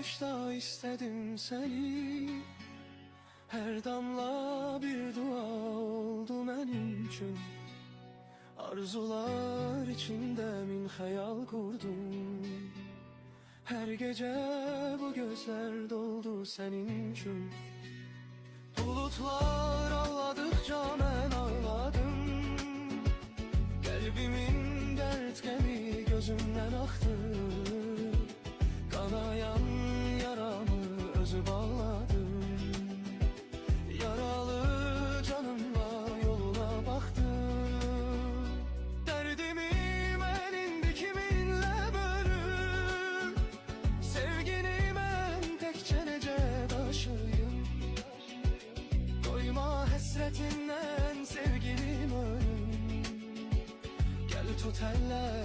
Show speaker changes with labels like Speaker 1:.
Speaker 1: bağışla istedim seni. Her damla bir dua oldu benim için. Arzular içinde min hayal kurdum. Her gece bu gözler doldu senin için. Bulutlar ağladıkça ben ağladım. Kalbimin dert kemiği gözümden aktı. Kanayan yaramı özü bağladım. Yaralı canımla yoluna baktım. Derdimi ben indi kiminle bölüm. Sevgini ben tekçe nece taşıyım. Doyma hasretinden sevgilim ölüm. Gel tut eller